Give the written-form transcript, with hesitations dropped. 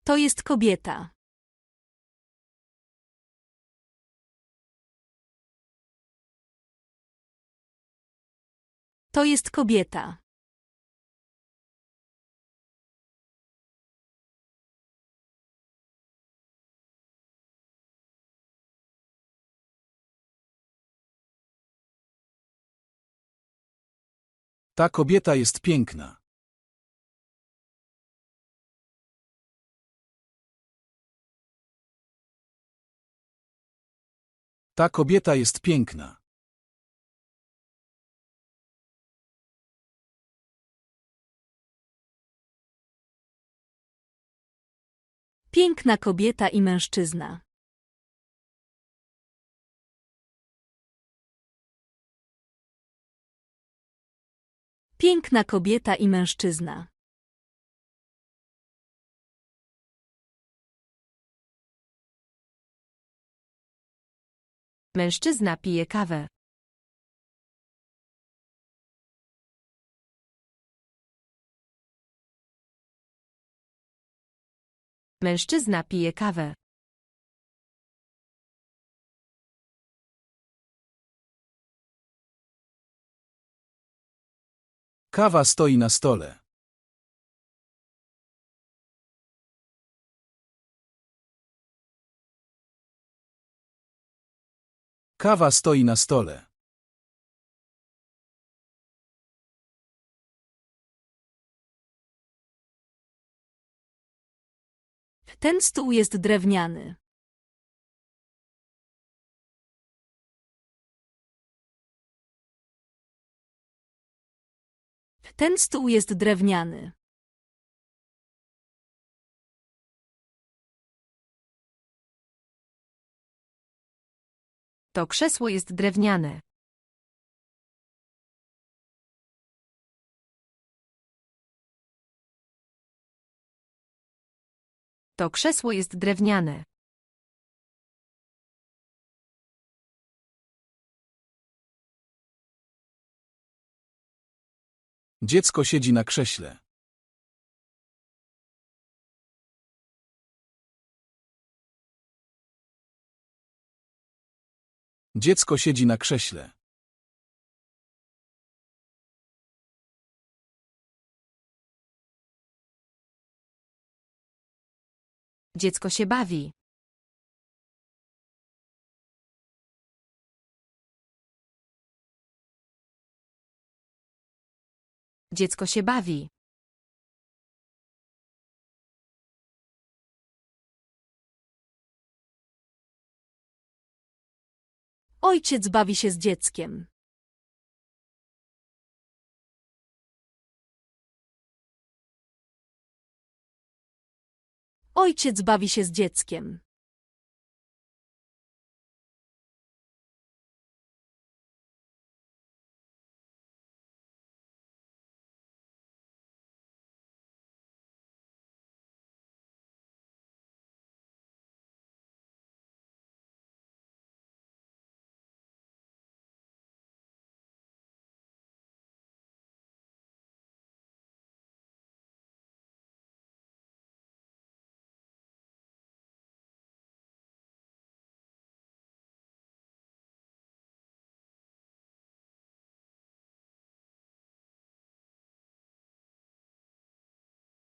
To jest kobieta. To jest kobieta. Ta kobieta jest piękna. Ta kobieta jest piękna. Piękna kobieta i mężczyzna. Piękna kobieta i mężczyzna. Mężczyzna pije kawę. Mężczyzna pije kawę. Kawa stoi na stole. Kawa stoi na stole. Ten stół jest drewniany. Ten stół jest drewniany. To krzesło jest drewniane. To krzesło jest drewniane. Dziecko siedzi na krześle. Dziecko siedzi na krześle. Dziecko się bawi. Dziecko się bawi. Ojciec bawi się z dzieckiem. Ojciec bawi się z dzieckiem.